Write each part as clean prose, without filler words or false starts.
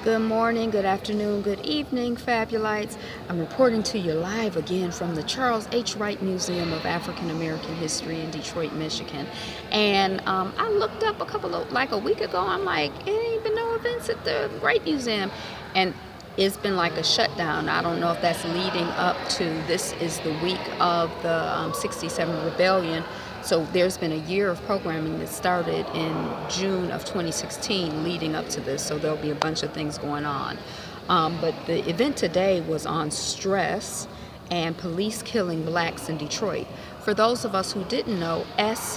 Good morning, good afternoon, good evening, Fabulites. I'm reporting to you live again from the Charles H. Wright Museum of African American History in Detroit, Michigan. And I looked up like a week ago, I'm like, it ain't been no events at the Wright Museum. And it's been like a shutdown. I don't know if that's leading up to, this is the week of the 67 rebellion. So there's been a year of programming that started in June of 2016 leading up to this. So there'll be a bunch of things going on. But the event today was on stress and police killing blacks in Detroit. For those of us who didn't know, S.T.R.E.S.S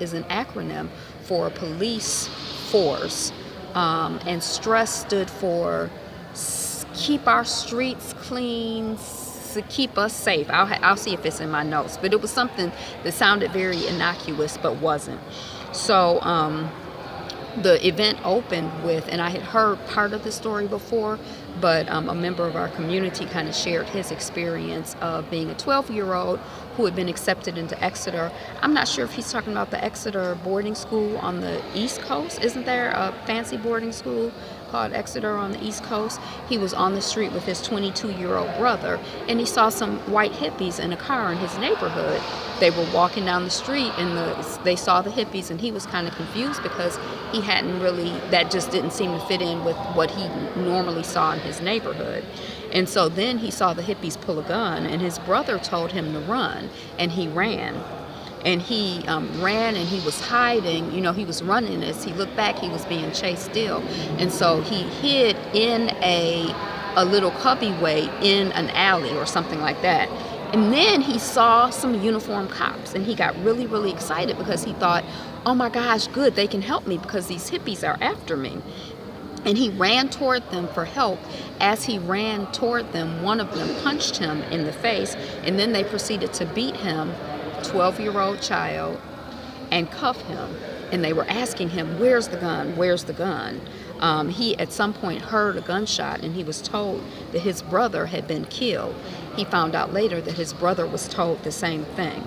is an acronym for police force. And STRESS stood for keep our streets clean, to keep us safe. I'll see if it's in my notes, but it was something that sounded very innocuous but wasn't. So the event opened with, and I had heard part of the story before, but a member of our community kind of shared his experience of being a 12-year-old who had been accepted into Exeter. I'm not sure if he's talking about the Exeter boarding school on the East Coast. Isn't there a fancy boarding school called Exeter on the East Coast? He was on the street with his 22-year-old brother, and he saw some white hippies in a car in his neighborhood. They were walking down the street, and they saw the hippies, and he was kind of confused because he hadn't really, that just didn't seem to fit in with what he normally saw in his neighborhood. And so then he saw the hippies pull a gun, and his brother told him to run, and he ran. And he ran, and he was hiding. You know, he was running. As he looked back, he was being chased still. And so he hid in a little cubbyway in an alley or something like that. And then he saw some uniformed cops, and he got really, really excited because he thought, oh my gosh, good, they can help me because these hippies are after me. And he ran toward them for help. As he ran toward them, one of them punched him in the face, and then they proceeded to beat him, 12-year-old child, and cuff him. And they were asking him, where's the gun? Where's the gun? He at some point heard a gunshot, and he was told that his brother had been killed. He found out later that his brother was told the same thing.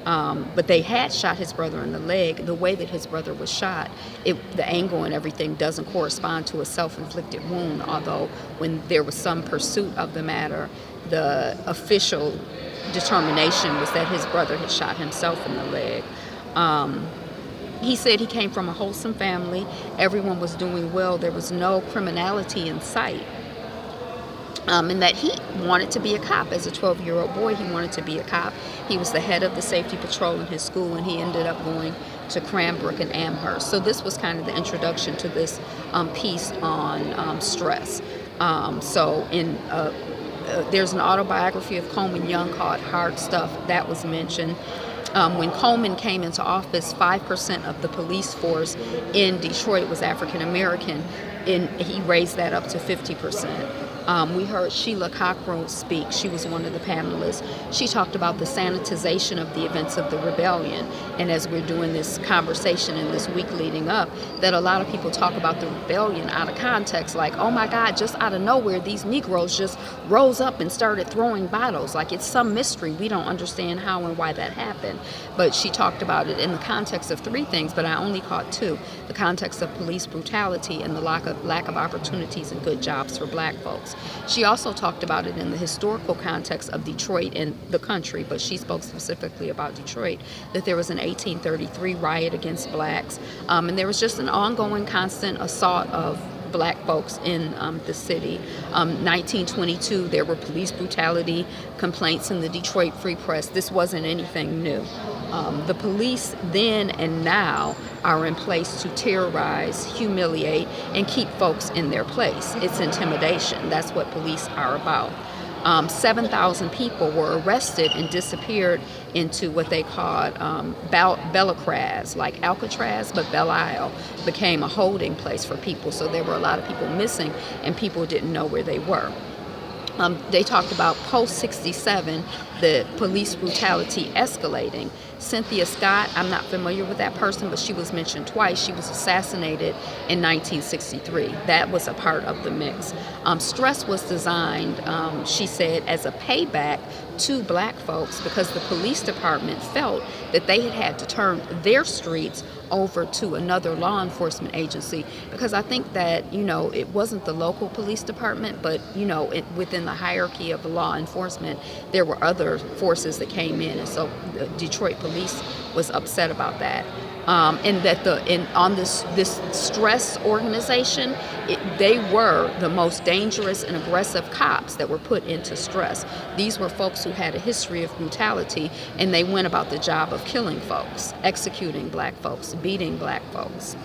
But they had shot his brother in the leg. The way that his brother was shot, the angle and everything doesn't correspond to a self-inflicted wound, although when there was some pursuit of the matter, the official determination was that his brother had shot himself in the leg. He said he came from a wholesome family. Everyone was doing well. There was no criminality in sight. And that he wanted to be a cop. As a 12-year-old boy, he wanted to be a cop. He was the head of the safety patrol in his school, and he ended up going to Cranbrook and Amherst. So this was kind of the introduction to this piece on stress. There's an autobiography of Coleman Young called Hard Stuff that was mentioned. When Coleman came into office, 5% of the police force in Detroit was African American, and he raised that up to 50%. We heard Sheila Cockrell speak. She was one of the panelists. She talked about the sanitization of the events of the rebellion. And as we're doing this conversation in this week leading up, that a lot of people talk about the rebellion out of context, like, oh my God, just out of nowhere, these Negroes just rose up and started throwing bottles. Like it's some mystery. We don't understand how and why that happened. But she talked about it in the context of three things, but I only caught two. The context of police brutality and the lack of opportunities and good jobs for black folks. She also talked about it in the historical context of Detroit and the country, but she spoke specifically about Detroit, that there was an 1833 riot against blacks, and there was just an ongoing constant assault of black folks in the city. 1922, there were police brutality complaints in the Detroit Free Press. This wasn't anything new. The police then and now are in place to terrorize, humiliate, and keep folks in their place. It's intimidation. That's what police are about. 7,000 people were arrested and disappeared into what they called Bellicraz, like Alcatraz, but Belle Isle became a holding place for people. So there were a lot of people missing, and people didn't know where they were. They talked about post-67, the police brutality escalating. Cynthia Scott, I'm not familiar with that person, but she was mentioned twice. She was assassinated in 1963. That was a part of the mix. S.T.R.E.S.S was designed, she said, as a payback to black folks because the police department felt that they had to turn their streets over to another law enforcement agency, because I think that, it wasn't the local police department, but, within the hierarchy of law enforcement, there were other forces that came in, and so the Detroit police was upset about that. And that on this S.T.R.E.S.S organization, they were the most dangerous and aggressive cops that were put into S.T.R.E.S S. These were folks who had a history of brutality, and they went about the job of killing folks, executing black folks, beating black folks.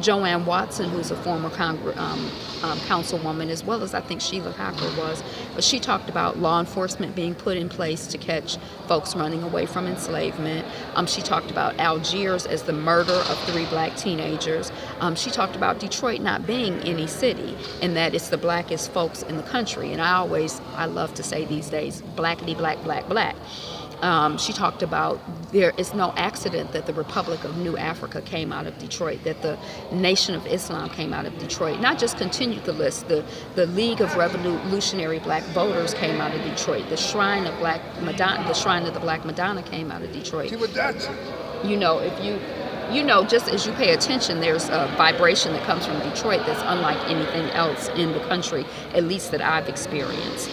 Joanne Watson, who's a former councilwoman, as well as I think Sheila Hacker was, but she talked about law enforcement being put in place to catch folks running away from enslavement. She talked about Algiers as the murder of 3 black teenagers. She talked about Detroit not being any city, and that it's the blackest folks in the country. And I love to say these days, blackity black, black, black. She talked about there is no accident that the Republic of New Africa came out of Detroit, that the Nation of Islam came out of Detroit. Not just continued the list, the League of Revolutionary Black Voters came out of Detroit. The Shrine of the Black Madonna came out of Detroit. Just as you pay attention, there's a vibration that comes from Detroit that's unlike anything else in the country, at least that I've experienced.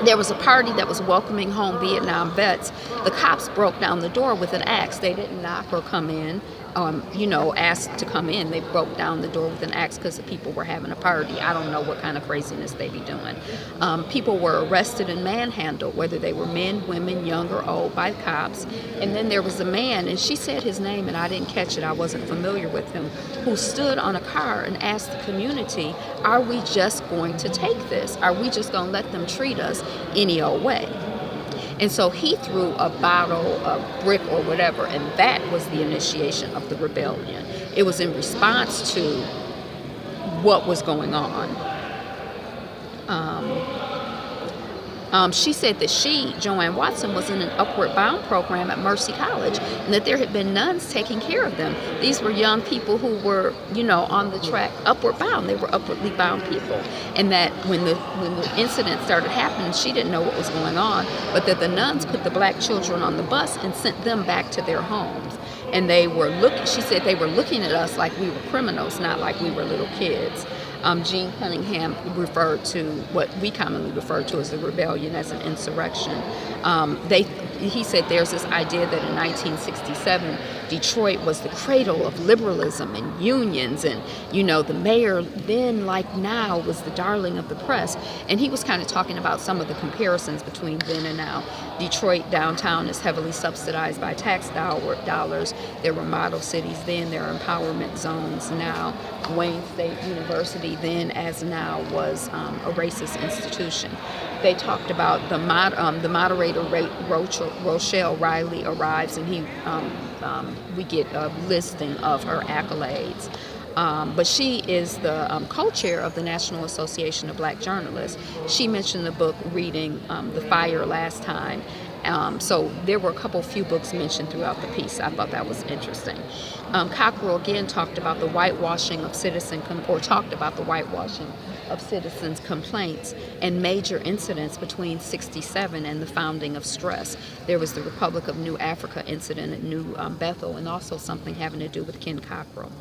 There was a party that was welcoming home Vietnam vets. The cops broke down the door with an axe. They didn't knock or come in, asked to come in. They broke down the door with an axe because the people were having a party. I don't know what kind of craziness they be doing. People were arrested and manhandled, whether they were men, women, young or old, by cops. And then there was a man, and she said his name, and I didn't catch it. I wasn't familiar with him, who stood on a car and asked the community, are we just going to take this? Are we just going to let them treat us any old way? And so he threw a bottle, a brick or whatever, and that was the initiation of the rebellion. It was in response to what was going on. She said that Joanne Watson, was in an Upward Bound program at Mercy College, and that there had been nuns taking care of them. These were young people who were, on the track, upward bound. They were upwardly bound people. And that when the incident started happening, she didn't know what was going on, but that the nuns put the black children on the bus and sent them back to their homes. And she said they were looking at us like we were criminals, not like we were little kids. Gene Cunningham referred to what we commonly refer to as the rebellion as an insurrection. He said there's this idea that in 1967, Detroit was the cradle of liberalism and unions, and the mayor then, like now, was the darling of the press. And he was kind of talking about some of the comparisons between then and now. Detroit downtown is heavily subsidized by tax dollars. There were model cities then, there are empowerment zones now. Wayne State University then as now was a racist institution. They talked about the moderator Rochelle Riley arrives, and we get a listing of her accolades. But she is the co-chair of the National Association of Black Journalists. She mentioned the book Reading The Fire last time. So there were a few books mentioned throughout the piece. I thought that was interesting. Cockrell again talked about the whitewashing of citizens complaints and major incidents between '67 and the founding of S.T.R.E.S S. There was the Republic of New Africa incident at New Bethel, and also something having to do with Ken Cockrell.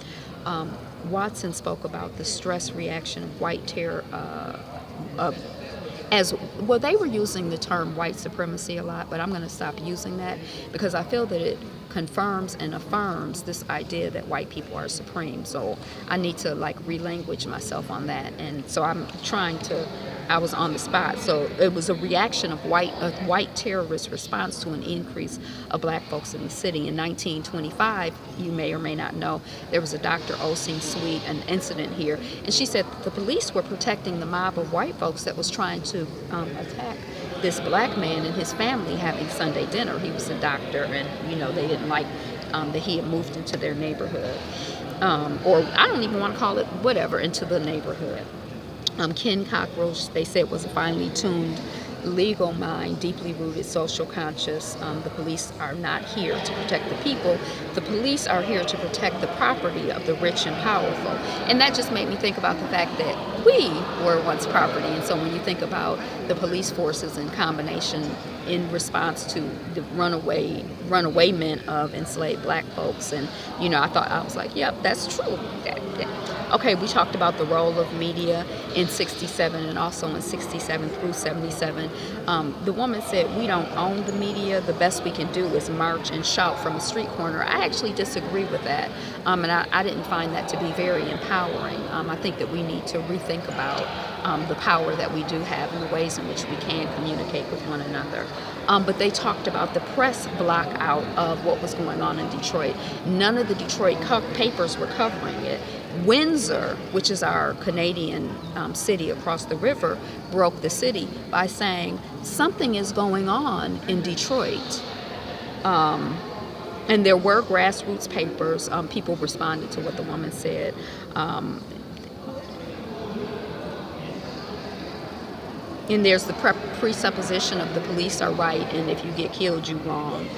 Watson spoke about the S.T.R.E.S reaction of white terror, they were using the term white supremacy a lot, but I'm going to stop using that because I feel that it confirms and affirms this idea that white people are supreme. So I need to relanguage myself on that. And so I was on the spot. So it was a reaction of white terrorist response to an increase of black folks in the city. In 1925, you may or may not know, there was a Dr. Osing Sweet, an incident here, and she said the police were protecting the mob of white folks that was trying to attack this black man and his family having Sunday dinner. He was a doctor, and they didn't like that he had moved into their neighborhood, or I don't even want to call it whatever, into the neighborhood. Ken Cockrell, they said, was a finely tuned legal mind, deeply rooted, social conscious. The police are not here to protect the people. The police are here to protect the property of the rich and powerful. And that just made me think about the fact that we were once property. And so when you think about the police forces in combination in response to the runawayment of enslaved black folks, and I was like, yep, that's true. Okay, we talked about the role of media in 67 and also in 67 through 77. The woman said, we don't own the media. The best we can do is march and shout from a street corner. I actually disagree with that. And I didn't find that to be very empowering. I think that we need to rethink about the power that we do have and the ways in which we can communicate with one another. But they talked about the press block out of what was going on in Detroit. None of the Detroit papers were covering it. Windsor, which is our Canadian city across the river, broke the city by saying something is going on in Detroit. And there were grassroots papers. People responded to what the woman said. And there's the presupposition of the police are right, and if you get killed, you're wrong.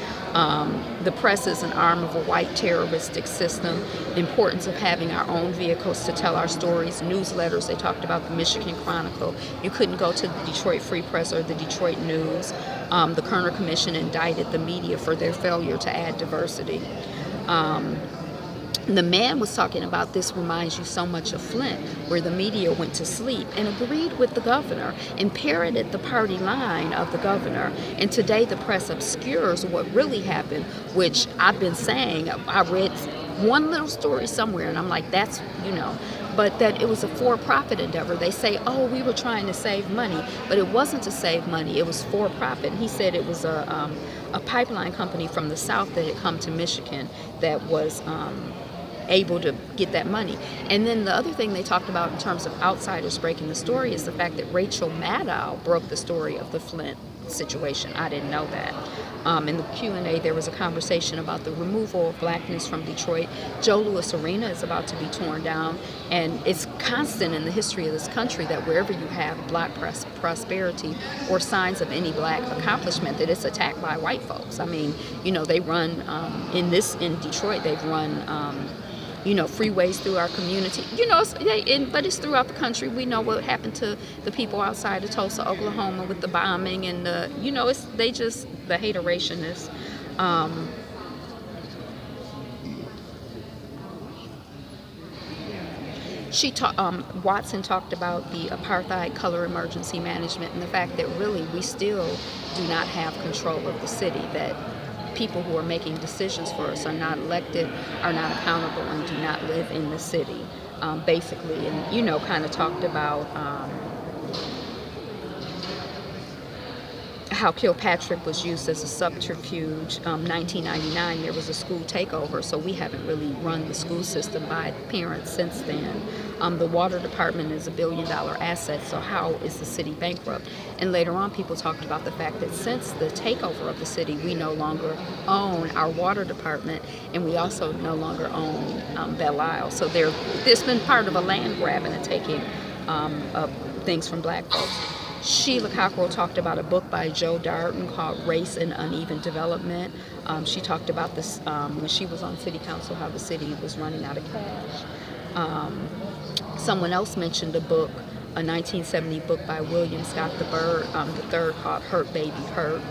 The press is an arm of a white terroristic system. Importance of having our own vehicles to tell our stories. Newsletters, they talked about the Michigan Chronicle. You couldn't go to the Detroit Free Press or the Detroit News. The Kerner Commission indicted the media for their failure to add diversity. The man was talking about this reminds you so much of Flint, where the media went to sleep, and agreed with the governor and parroted the party line of the governor. And today the press obscures what really happened, which I've been saying. I read one little story somewhere, and I'm like, that's, but that it was a for-profit endeavor. They say, oh, we were trying to save money, but it wasn't to save money. It was for-profit. He said it was a pipeline company from the South that had come to Michigan that was able to get that money. And then the other thing they talked about in terms of outsiders breaking the story is the fact that Rachel Maddow broke the story of the Flint situation. I didn't know that. In the Q&A, there was a conversation about the removal of blackness from Detroit. Joe Louis Arena is about to be torn down, and it's constant in the history of this country that wherever you have black prosperity or signs of any black accomplishment, that it's attacked by white folks. I mean, they run in Detroit, they've run freeways through our community. But it's throughout the country. We know what happened to the people outside of Tulsa, Oklahoma, with the bombing and the hateration is. Watson talked about the apartheid color emergency management and the fact that really we still do not have control of the city, that people who are making decisions for us are not elected, are not accountable, and do not live in the city, basically. And, kind of talked about how Kilpatrick was used as a subterfuge. 1999, there was a school takeover, so we haven't really run the school system by parents since then. The water department is $1 billion asset, so how is the city bankrupt? And later on, people talked about the fact that since the takeover of the city, we no longer own our water department, and we also no longer own Belle Isle. So there's been part of a land grab and a taking of things from black folks. Sheila Cockrell talked about a book by Joe Darden called Race and Uneven Development. She talked about this when she was on city council, how the city was running out of cash. Someone else mentioned a book, a 1970 book by William Scott III called Hurt Baby Hurt.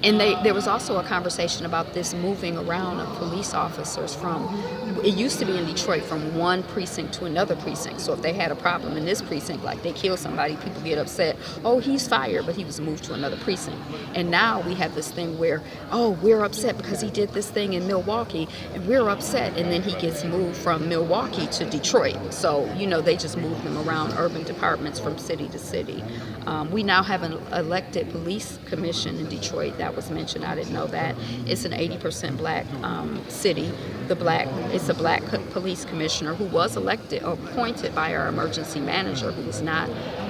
And there was also a conversation about this moving around of police officers it used to be in Detroit from one precinct to another precinct. So if they had a problem in this precinct, like they kill somebody, people get upset. Oh, he's fired, but he was moved to another precinct. And now we have this thing where, oh, we're upset because he did this thing in Milwaukee, and we're upset. And then he gets moved from Milwaukee to Detroit. So, they just move them around urban departments from city to city. We now have an elected police commission in Detroit. That was mentioned. I didn't know that. It's an 80% black city. It's a black police commissioner who was elected or appointed by our emergency manager, who was not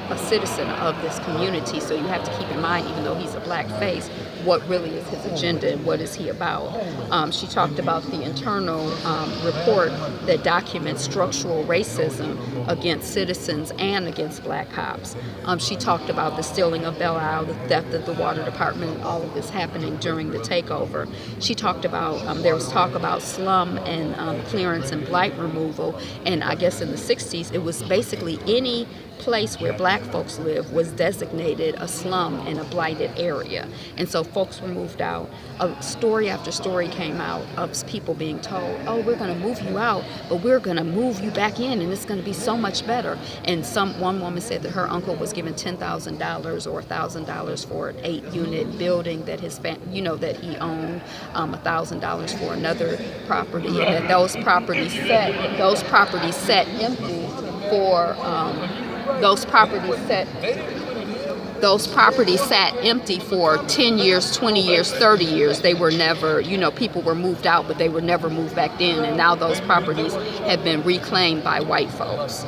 a citizen of this community. So you have to keep in mind, even though he's a black face, what really is his agenda and what is he about. She talked about the internal report that documents structural racism against citizens and against black cops. She talked about the stealing of Belle Isle, the theft of the water department, and all of this happening during the takeover. She talked about, there was talk about slum and clearance and blight removal, and I guess in the 60s it was basically any place where black folks live was designated a slum and a blighted area, and so folks were moved out. Story after story came out of people being told, oh, we're going to move you out, but we're going to move you back in, and it's going to be so much better. And one woman said that her uncle was given $10,000 or $1,000 for an 8-unit building that his that he owned, $1,000 for another property, and that those properties sat empty for those properties sat empty for 10 years, 20 years, 30 years. They were never, people were moved out, but they were never moved back in. And now those properties have been reclaimed by white folks.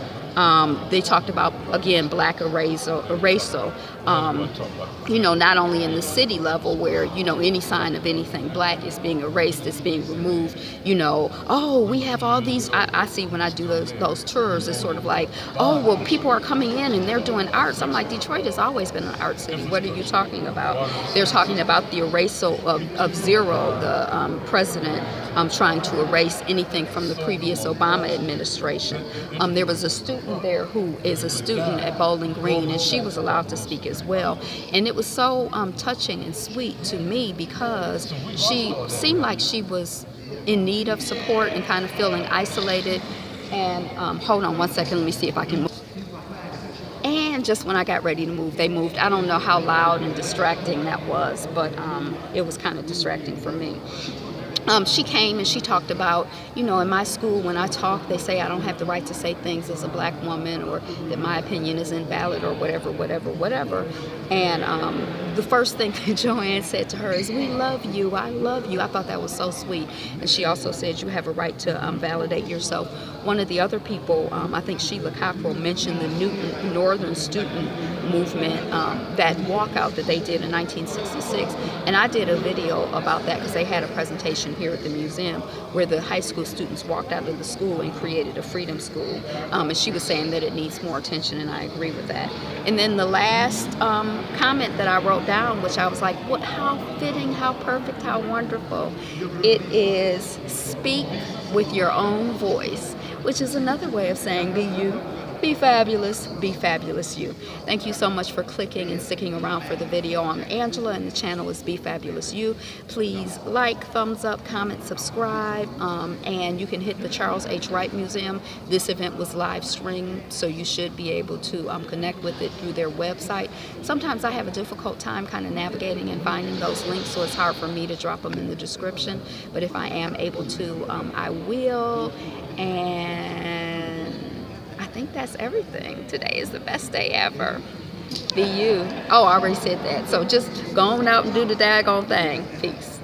They talked about, again, black erasal, not only in the city level where, any sign of anything black is being erased, it's being removed, oh, we have all these, I see when I do those tours, it's sort of like, oh, well, people are coming in and they're doing arts. I'm like, Detroit has always been an art city. What are you talking about? They're talking about the erasal of Zero, the president trying to erase anything from the previous Obama administration. There was a student there who is a student at Bowling Green, and she was allowed to speak as well. And it was so touching and sweet to me because she seemed like she was in need of support and kind of feeling isolated. And hold on one second, let me see if I can move. And just when I got ready to move, they moved. I don't know how loud and distracting that was, but it was kind of distracting for me. She came and she talked about, in my school when I talk, they say I don't have the right to say things as a black woman, or that my opinion is invalid, or whatever. And the first thing that Joanne said to her is, we love you, I love you. I thought that was so sweet. And she also said you have a right to validate yourself. One of the other people, I think Sheila Cockrell, mentioned the Northern Student Movement, that walkout that they did in 1966. And I did a video about that because they had a presentation here at the museum where the high school students walked out of the school and created a freedom school. And she was saying that it needs more attention, and I agree with that. And then the last comment that I wrote down, which I was like, what? How fitting, how perfect, how wonderful. It is speak with your own voice, which is another way of saying be you. Be fabulous you. Thank you so much for clicking and sticking around for the video. I'm Angela and the channel is Be Fabulous You. Please like, thumbs up, comment, subscribe, and you can hit the Charles H. Wright Museum. This event was live streamed, so you should be able to connect with it through their website. Sometimes I have a difficult time kind of navigating and finding those links, so it's hard for me to drop them in the description, but if I am able to, I will. And I think that's everything. Today is the best day ever. Be you. Oh, I already said that. So just go on out and do the daggone thing. Peace.